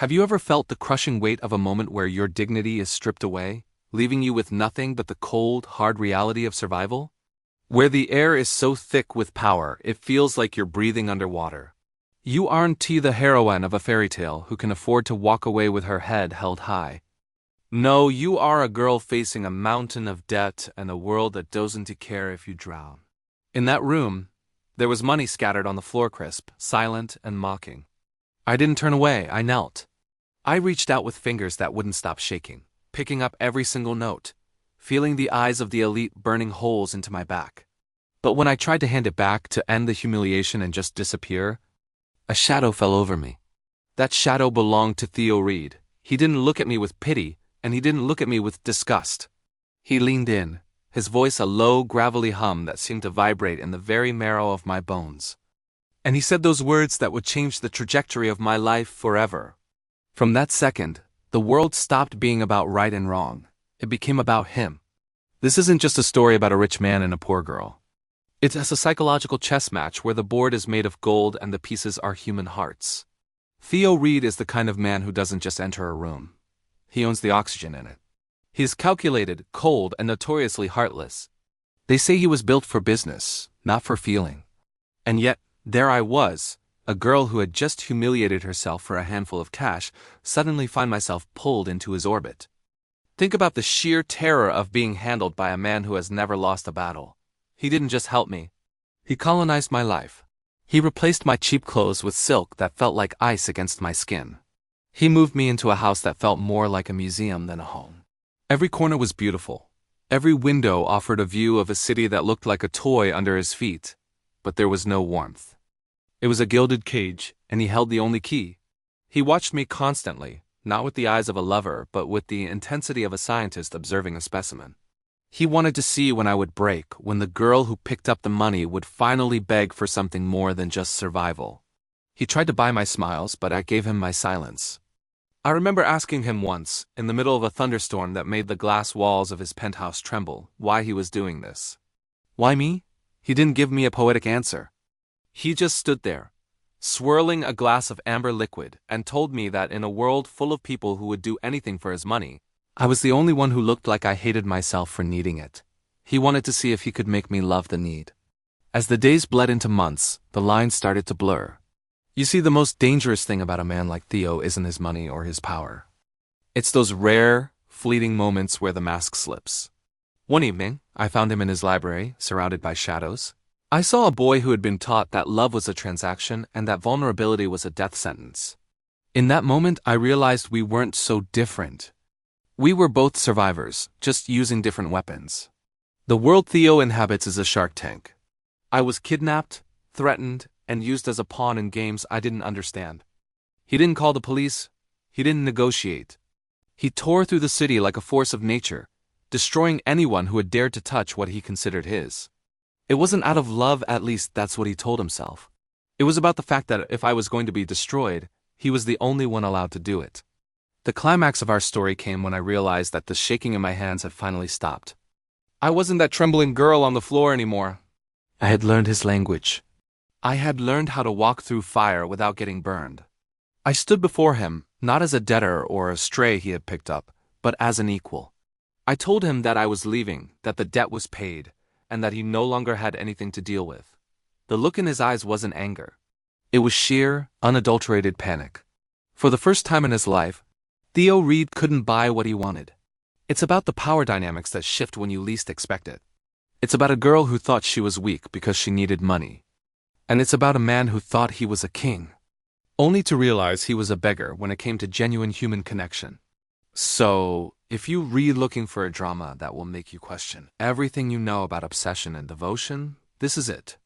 Have you ever felt the crushing weight of a moment where your dignity is stripped away, leaving you with nothing but the cold, hard reality of survival? Where the air is so thick with power, it feels like you're breathing underwater. You aren't the heroine of a fairy tale who can afford to walk away with her head held high. No, you are a girl facing a mountain of debt and a world that doesn't care if you drown. In that room, there was money scattered on the floor, crisp, silent, and mocking. I didn't turn away, I knelt. I reached out with fingers that wouldn't stop shaking, picking up every single note, feeling the eyes of the elite burning holes into my back. But when I tried to hand it back to end the humiliation and just disappear, a shadow fell over me. That shadow belonged to Theo Reed. He didn't look at me with pity, and he didn't look at me with disgust. He leaned in, his voice a low, gravelly hum that seemed to vibrate in the very marrow of my bones. And he said those words that would change the trajectory of my life forever. From that second, the world stopped being about right and wrong. It became about him. This isn't just a story about a rich man and a poor girl. It's a psychological chess match where the board is made of gold and the pieces are human hearts. Theo Reed is the kind of man who doesn't just enter a room. He owns the oxygen in it. He is calculated, cold, and notoriously heartless. They say he was built for business, not for feeling. And yet, there I was, a girl who had just humiliated herself for a handful of cash, suddenly find myself pulled into his orbit. Think about the sheer terror of being handled by a man who has never lost a battle. He didn't just help me. He colonized my life. He replaced my cheap clothes with silk that felt like ice against my skin. He moved me into a house that felt more like a museum than a home. Every corner was beautiful. Every window offered a view of a city that looked like a toy under his feet, but there was no warmth. It was a gilded cage, and he held the only key. He watched me constantly, not with the eyes of a lover, but with the intensity of a scientist observing a specimen. He wanted to see when I would break, when the girl who picked up the money would finally beg for something more than just survival. He tried to buy my smiles, but I gave him my silence. I remember asking him once, in the middle of a thunderstorm that made the glass walls of his penthouse tremble, why he was doing this. Why me? He didn't give me a poetic answer. He just stood there, swirling a glass of amber liquid, and told me that in a world full of people who would do anything for his money, I was the only one who looked like I hated myself for needing it. He wanted to see if he could make me love the need. As the days bled into months, the lines started to blur. You see, the most dangerous thing about a man like Theo isn't his money or his power. It's those rare, fleeting moments where the mask slips. One evening, I found him in his library, surrounded by shadows. I saw a boy who had been taught that love was a transaction and that vulnerability was a death sentence. In that moment, I realized we weren't so different. We were both survivors, just using different weapons. The world Theo inhabits is a shark tank. I was kidnapped, threatened, and used as a pawn in games I didn't understand. He didn't call the police. He didn't negotiate. He tore through the city like a force of nature, destroying anyone who had dared to touch what he considered his. It wasn't out of love, at least that's what he told himself. It was about the fact that if I was going to be destroyed, he was the only one allowed to do it. The climax of our story came when I realized that the shaking in my hands had finally stopped. I wasn't that trembling girl on the floor anymore. I had learned his language. I had learned how to walk through fire without getting burned. I stood before him, not as a debtor or a stray he had picked up, but as an equal. I told him that I was leaving, that the debt was paid, and that he no longer had anything to deal with. The look in his eyes wasn't anger. It was sheer, unadulterated panic. For the first time in his life, Theo Reed couldn't buy what he wanted. It's about the power dynamics that shift when you least expect it. It's about a girl who thought she was weak because she needed money. And it's about a man who thought he was a king, only to realize he was a beggar when it came to genuine human connection. So, if you read looking for a drama that will make you question everything you know about obsession and devotion, this is it.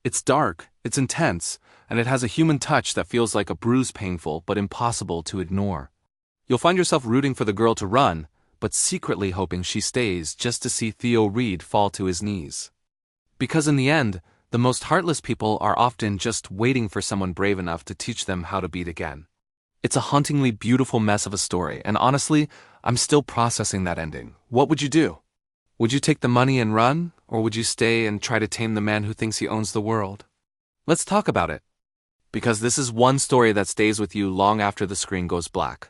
It's dark, it's intense, and it has a human touch that feels like a bruise, painful but impossible to ignore. You'll find yourself rooting for the girl to run, but secretly hoping she stays just to see Theo Reed fall to his knees. Because in the end, the most heartless people are often just waiting for someone brave enough to teach them how to beat again. It's a hauntingly beautiful mess of a story, and honestly, I'm still processing that ending. What would you do? Would you take the money and run, or would you stay and try to tame the man who thinks he owns the world? Let's talk about it. because this is one story that stays with you long after the screen goes black.